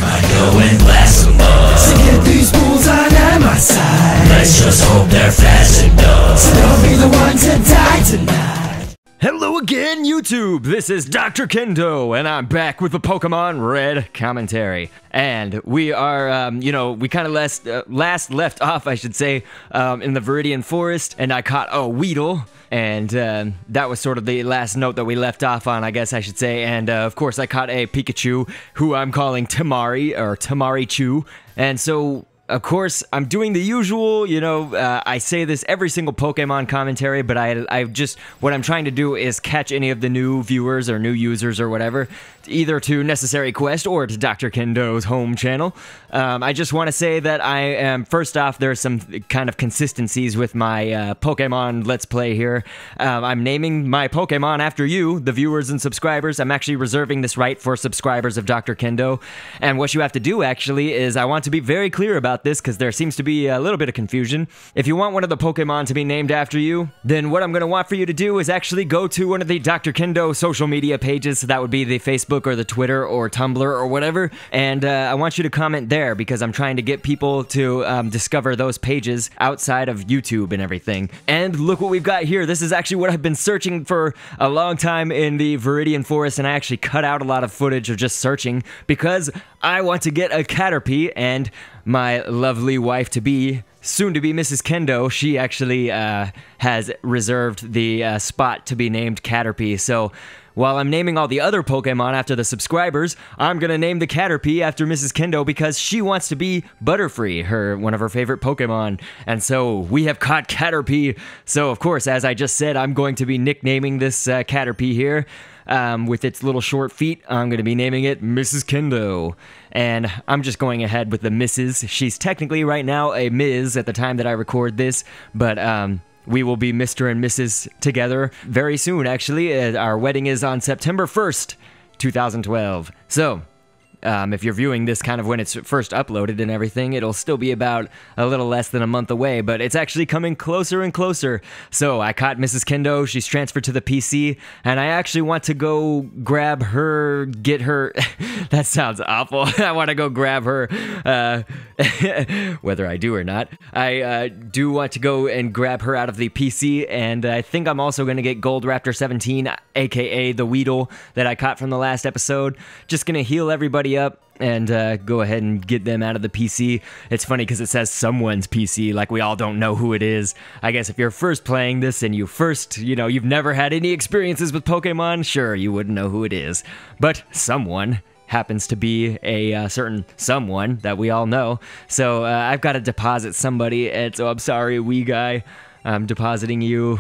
Go and blast them up. To get these bulls on my side. Let's just hope they're fast enough. So don't be the one to die tonight. Hello again, YouTube! This is Dr.Kendo, and I'm back with the Pokémon Red commentary. And we are, we kind of last left off, I should say, in the Viridian Forest, and I caught a Weedle, and that was sort of the last note that we left off on, I guess I should say. And, of course, I caught a Pikachu, who I'm calling Tamari, or Tamari-Chu, and so... Of course, I'm doing the usual, I say this every single Pokemon commentary, but what I'm trying to do is catch any of the new viewers or new users or whatever, either to Necessary Quest or to Dr. Kendo's home channel. I just want to say that I am, first off, there's some kind of consistencies with my Pokemon Let's Play here. I'm naming my Pokemon after you, the viewers and subscribers. I'm actually reserving this right for subscribers of Dr. Kendo, and what you have to do, actually, is I want to be very clear about this because there seems to be a little bit of confusion. If you want one of the Pokemon to be named after you, then what I'm going to want for you to do is actually go to one of the Dr. Kendo social media pages, so that would be the Facebook or the Twitter or Tumblr or whatever, and I want you to comment there because I'm trying to get people to discover those pages outside of YouTube and everything. And look what we've got here. This is actually what I've been searching for a long time in the Viridian Forest, and I actually cut out a lot of footage of just searching because I want to get a Caterpie, and my lovely wife-to-be, soon-to-be Mrs. Kendo, she actually has reserved the spot to be named Caterpie. So while I'm naming all the other Pokemon after the subscribers, I'm gonna name the Caterpie after Mrs. Kendo because she wants to be Butterfree, one of her favorite Pokemon. And so we have caught Caterpie. So of course, as I just said, I'm going to be nicknaming this Caterpie here. With its little short feet, I'm going to be naming it Mrs. Kendo. And I'm just going ahead with the Mrs. She's technically right now a Ms. at the time that I record this, but we will be Mr. and Mrs. together very soon, actually. Our wedding is on September 1st, 2012. So... if you're viewing this kind of when it's first uploaded and everything, it'll still be about a little less than a month away, but it's actually coming closer and closer. So I caught Mrs. Kendo, she's transferred to the PC, and I actually want to go grab her, get her, that sounds awful, I want to go grab her, whether I do or not. I do want to go and grab her out of the PC, and I think I'm also going to get Gold Raptor 17, aka the Weedle that I caught from the last episode. Just going to heal everybody up and go ahead and get them out of the PC. It's funny because it says someone's PC, like we all don't know who it is. I guess if you're first playing this and you've never had any experiences with Pokemon, sure, you wouldn't know who it is. But someone happens to be a certain someone that we all know. So I've got to deposit somebody, and so I'm sorry, wee guy. I'm depositing you.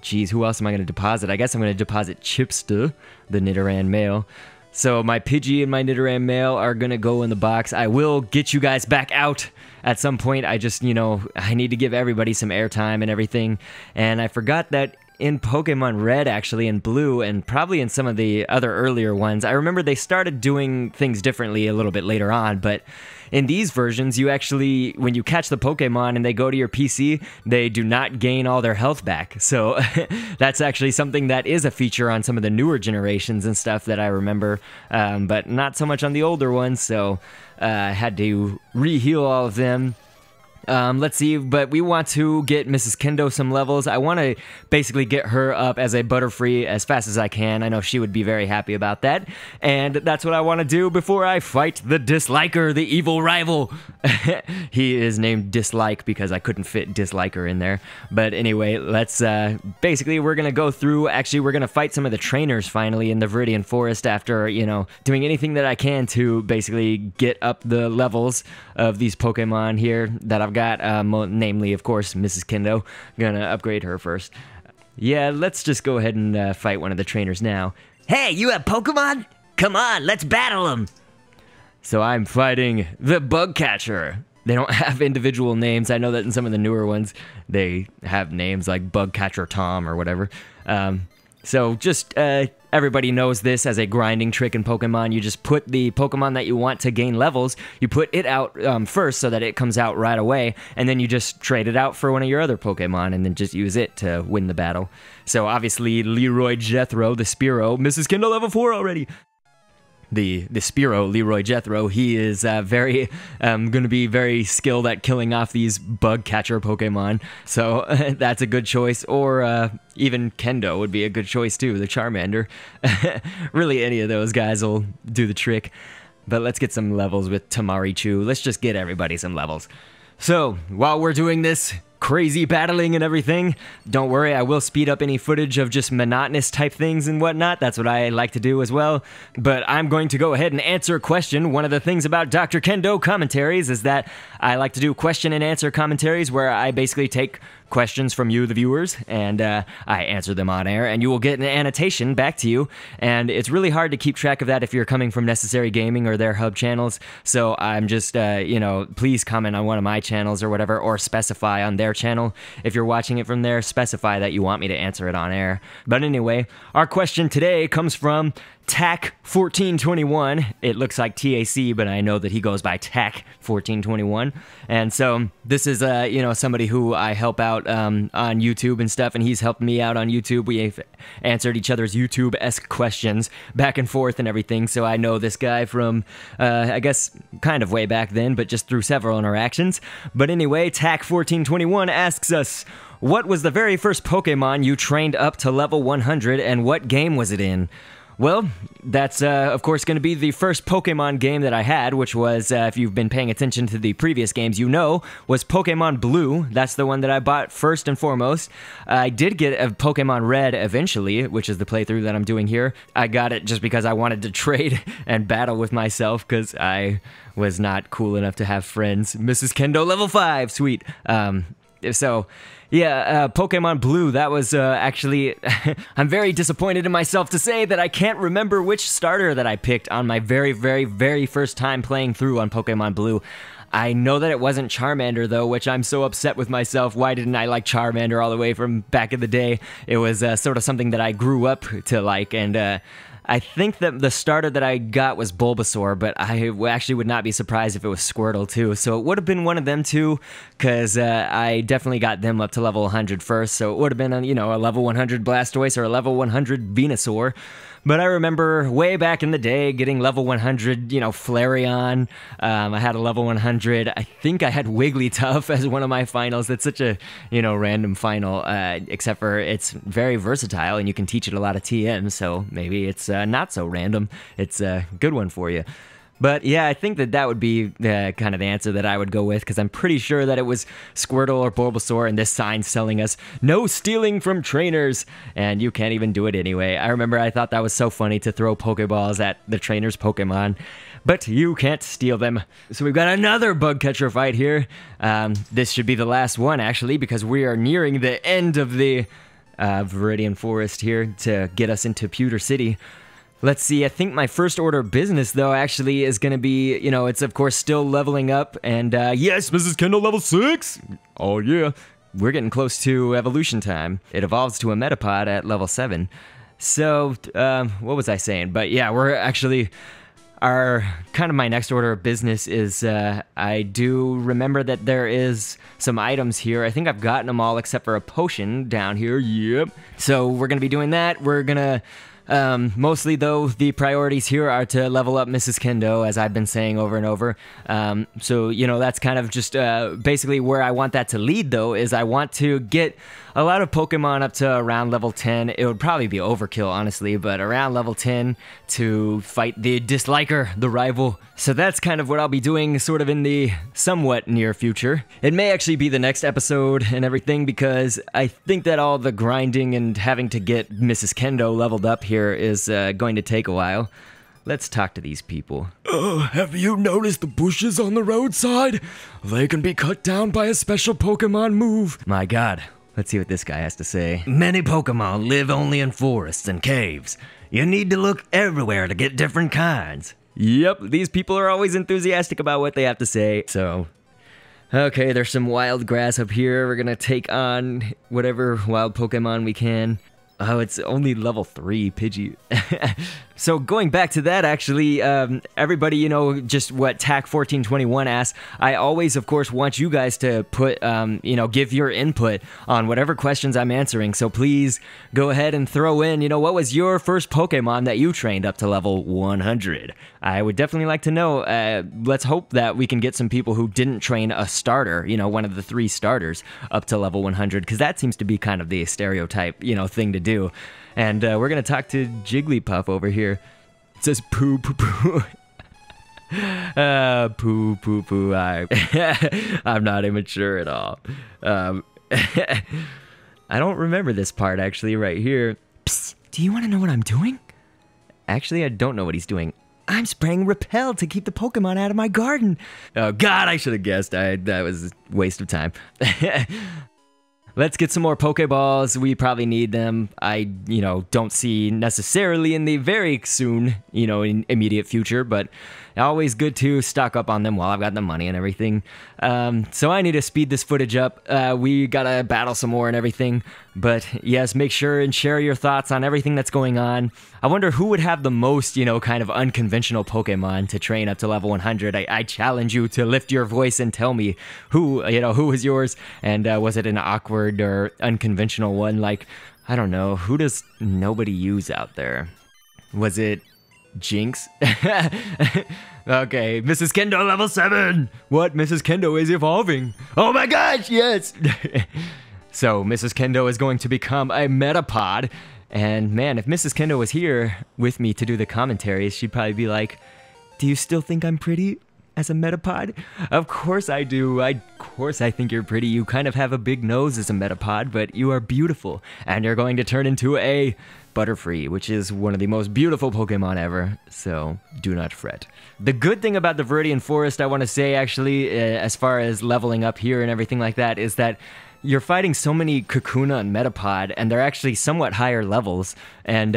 Geez, who else am I going to deposit? I guess I'm going to deposit Chipster, the Nidoran male. So my Pidgey and my Nidoran male are going to go in the box. I will get you guys back out at some point. I just, I need to give everybody some airtime and everything. And I forgot that in Pokemon Red, actually, and Blue, and probably in some of the other earlier ones, I remember they started doing things differently a little bit later on, but in these versions, you actually, when you catch the Pokemon and they go to your PC, they do not gain all their health back. So that's actually something that is a feature on some of the newer generations and stuff that I remember, but not so much on the older ones, so I had to re-heal all of them. Let's see, but we want to get Mrs. Kendo some levels. I want to basically get her up as a Butterfree as fast as I can. I know she would be very happy about that. And that's what I want to do before I fight the Disliker, the evil rival. He is named Dislike because I couldn't fit Disliker in there. But anyway, let's, basically we're going to go through, actually we're going to fight some of the trainers finally in the Viridian Forest after, doing anything that I can to basically get up the levels of these Pokemon here that I've got, namely, of course, Mrs. Kendo. Gonna upgrade her first. Yeah, let's just go ahead and fight one of the trainers now. Hey, you have Pokemon? Come on, let's battle them! So I'm fighting the Bug Catcher. They don't have individual names. I know that in some of the newer ones, they have names like Bug Catcher Tom or whatever. So just, everybody knows this as a grinding trick in Pokemon. You just put the Pokemon that you want to gain levels, you put it out first so that it comes out right away, and then you just trade it out for one of your other Pokemon, and then just use it to win the battle. So obviously, Leroy Jethro, the Spearow, Mrs. Kendo level 4 already. the Spearow, Leroy Jethro, he is very going to be very skilled at killing off these bug catcher Pokemon. So that's a good choice. Or even Kendo would be a good choice too, the Charmander. Really, any of those guys will do the trick. But let's get some levels with Tamarichu. Let's just get everybody some levels. So while we're doing this crazy battling and everything, don't worry, I will speed up any footage of just monotonous type things and whatnot. That's what I like to do as well. But I'm going to go ahead and answer a question. One of the things about Dr. Kendo commentaries is that I like to do question and answer commentaries where I basically take questions from you, the viewers, and I answer them on air, and you will get an annotation back to you. And it's really hard to keep track of that if you're coming from Necessary Gaming or their hub channels. So I'm just, you know, please comment on one of my channels or whatever, or specify on their channel. If you're watching it from there, specify that you want me to answer it on air. But anyway, our question today comes from TAC1421. It looks like TAC, but I know that he goes by TAC1421. And so this is, you know, somebody who I help out on YouTube and stuff, and he's helped me out on YouTube. We've answered each other's YouTube-esque questions back and forth and everything. So I know this guy from, I guess, kind of way back then, but just through several interactions. But anyway, TAC1421 asks us, what was the very first Pokemon you trained up to level 100, and what game was it in? Well, that's, of course, going to be the first Pokemon game that I had, which was, if you've been paying attention to the previous games, you know, was Pokemon Blue. That's the one that I bought first and foremost. I did get a Pokemon Red eventually, which is the playthrough that I'm doing here. I got it just because I wanted to trade and battle with myself, because I was not cool enough to have friends. Mrs. Kendo level 5, sweet. So... yeah, Pokemon Blue, that was actually, I'm very disappointed in myself to say that I can't remember which starter that I picked on my very, very, very first time playing through on Pokemon Blue. I know that it wasn't Charmander, though, which I'm so upset with myself. Why didn't I like Charmander all the way from back in the day? It was sort of something that I grew up to like, and I think that the starter that I got was Bulbasaur, but I actually would not be surprised if it was Squirtle too. So it would have been one of them too, because I definitely got them up to level 100 first. So it would have been, you know, a level 100 Blastoise or a level 100 Venusaur. But I remember way back in the day getting level 100, you know, Flareon. I had a level 100. I think I had Wigglytuff as one of my finals. That's such a, you know, random final, except for it's very versatile and you can teach it a lot of TM, so maybe it's not so random. It's a good one for you. But yeah, I think that that would be kind of the answer that I would go with, because I'm pretty sure that it was Squirtle or Bulbasaur, and this sign's telling us, no stealing from trainers, and you can't even do it anyway. I remember I thought that was so funny to throw Pokeballs at the trainer's Pokemon, but you can't steal them. So we've got another bug catcher fight here. This should be the last one, actually, because we are nearing the end of the Viridian Forest here to get us into Pewter City. Let's see, I think my first order of business, though, actually is going to be, you know, it's of course still leveling up, and yes, Mrs. Kendo level 6! Oh yeah, we're getting close to evolution time. It evolves to a Metapod at level 7. So, what was I saying? But yeah, we're actually, kind of my next order of business is, I do remember that there is some items here. I think I've gotten them all except for a potion down here, yep. So we're going to be doing that. We're going to... mostly, though, the priorities here are to level up Mrs. Kendo, as I've been saying over and over. So, you know, that's kind of just basically where I want that to lead, though, is I want to get a lot of Pokemon up to around level 10. It would probably be overkill, honestly, but around level 10 to fight the disliker, the rival. So that's kind of what I'll be doing sort of in the somewhat near future. It may actually be the next episode and everything, because I think that all the grinding and having to get Mrs. Kendo leveled up here is going to take a while. Let's talk to these people. Have you noticed the bushes on the roadside? They can be cut down by a special Pokemon move. My god. Let's see what this guy has to say. Many Pokemon live only in forests and caves. You need to look everywhere to get different kinds. Yep, these people are always enthusiastic about what they have to say, so... Okay, there's some wild grass up here. We're gonna take on whatever wild Pokemon we can. Oh, it's only level 3, Pidgey. So going back to that, actually, everybody, you know, just what TAC1421 asked, I always, of course, want you guys to put, you know, give your input on whatever questions I'm answering. So please go ahead and throw in, you know, what was your first Pokemon that you trained up to level 100? I would definitely like to know. Let's hope that we can get some people who didn't train a starter, you know, one of the 3 starters up to level 100, because that seems to be kind of the stereotype, you know, thing to do. And we're going to talk to Jigglypuff over here. It says poo poo poo. Poo poo poo. I'm not immature at all. I don't remember this part actually right here. Psst, do you want to know what I'm doing? Actually, I don't know what he's doing. I'm spraying Repel to keep the Pokemon out of my garden. Oh God, I should have guessed. That was a waste of time. Let's get some more Pokeballs. We probably need them. I, you know, don't see necessarily in the very soon, you know, in immediate future, but always good to stock up on them while I've got the money and everything. So I need to speed this footage up. We gotta battle some more and everything. But yes, make sure and share your thoughts on everything that's going on. I wonder who would have the most, you know, kind of unconventional Pokemon to train up to level 100. I challenge you to lift your voice and tell me who, you know, who was yours, and was it an awkward or unconventional one? Like, I don't know, who does nobody use out there? Was it Jinx? Okay, Mrs. Kendo level 7! What? Mrs. Kendo is evolving! Oh my gosh, yes! So, Mrs. Kendo is going to become a Metapod, and man, if Mrs. Kendo was here with me to do the commentaries, she'd probably be like, do you still think I'm pretty as a Metapod? Of course I do. Of course I think you're pretty. You kind of have a big nose as a Metapod, but you are beautiful, and you're going to turn into a Butterfree, which is one of the most beautiful Pokemon ever, so do not fret. The good thing about the Viridian Forest, I want to say, actually, as far as leveling up here and everything like that, is that you're fighting so many Kakuna and Metapod, and they're actually somewhat higher levels, and,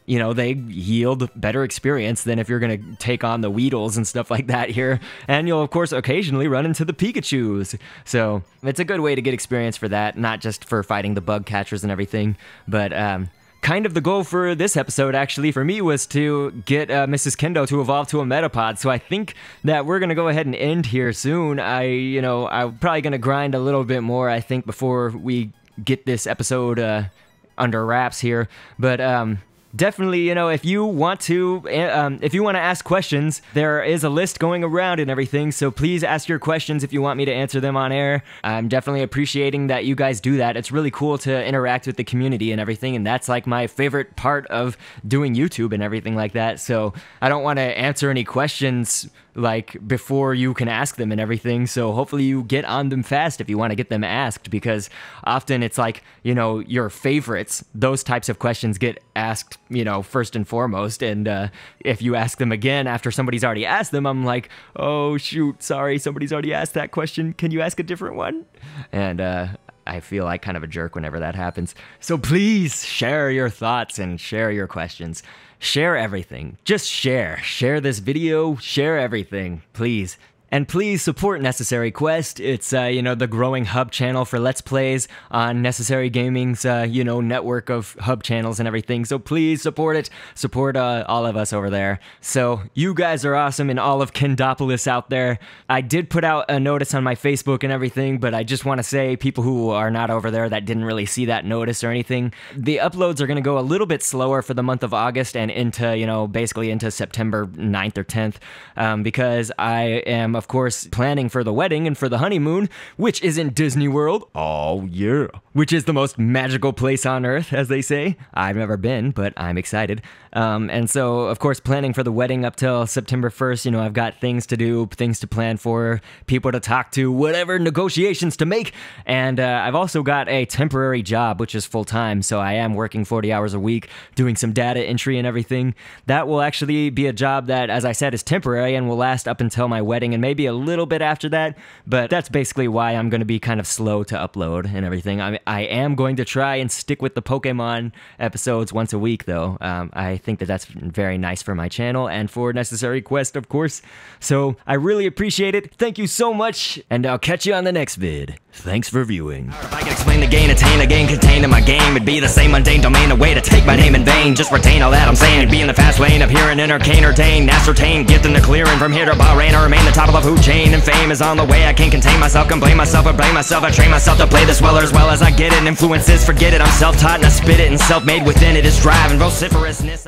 you know, they yield better experience than if you're going to take on the Weedles and stuff like that here, and you'll, of course, occasionally run into the Pikachus. So, it's a good way to get experience for that, not just for fighting the bug catchers and everything, but, kind of the goal for this episode, actually, for me, was to get Mrs. Kendo to evolve to a Metapod, so I think that we're going to go ahead and end here soon. I'm probably going to grind a little bit more, I think, before we get this episode under wraps here, but, definitely, you know, if you want to ask questions, there is a list going around and everything, so please ask your questions if you want me to answer them on air. I'm definitely appreciating that you guys do that. It's really cool to interact with the community and everything, and that's like my favorite part of doing YouTube and everything like that, so I don't want to answer any questions like before you can ask them and everything, so hopefully you get on them fast if you want to get them asked, because often it's like, you know, your favorites, those types of questions get asked, you know, first and foremost, and if you ask them again after somebody's already asked them, I'm like, oh shoot, sorry, somebody's already asked that question, can you ask a different one? And I feel like kind of a jerk whenever that happens. So please share your thoughts and share your questions. Share everything. Just share. Share this video. Share everything, please. And please support Necessary Quest. It's, you know, the growing hub channel for Let's Plays on Necessary Gaming's, you know, network of hub channels and everything. So please support it. Support all of us over there. So you guys are awesome, and all of Kendopolis out there. I did put out a notice on my Facebook and everything, but I just want to say, people who are not over there that didn't really see that notice or anything, the uploads are going to go a little bit slower for the month of August and into, you know, basically into September 9th or 10th, because I am, of course, planning for the wedding and for the honeymoon, which is in Disney World. Oh yeah. Which is the most magical place on earth, as they say. I've never been, but I'm excited. And so, of course, planning for the wedding up till September 1st, you know, I've got things to do, things to plan for, people to talk to, whatever negotiations to make. And I've also got a temporary job, which is full-time, so I am working 40 hours a week, doing some data entry and everything. That will actually be a job that, as I said, is temporary and will last up until my wedding and maybe a little bit after that, but that's basically why I'm going to be kind of slow to upload and everything. I am going to try and stick with the Pokemon episodes once a week, though. I think that that's very nice for my channel and for Necessary Quest, of course. So I really appreciate it. Thank you so much, and I'll catch you on the next vid. Thanks for viewing. If I could explain the gain, attain the gain contained in my game, it'd be the same mundane domain, a way to take my name in vain. Just retain all that I'm saying, be in the fast lane of hearing, entertain, ascertain, gift in the clearing. From here to Bahrain, I remain the top of the food chain, and fame is on the way. I can't contain myself, complain myself, or blame myself. I train myself to play this well as I get it. Influences, forget it. I'm self-taught and I spit it, and self-made within it is drive and vociferousness.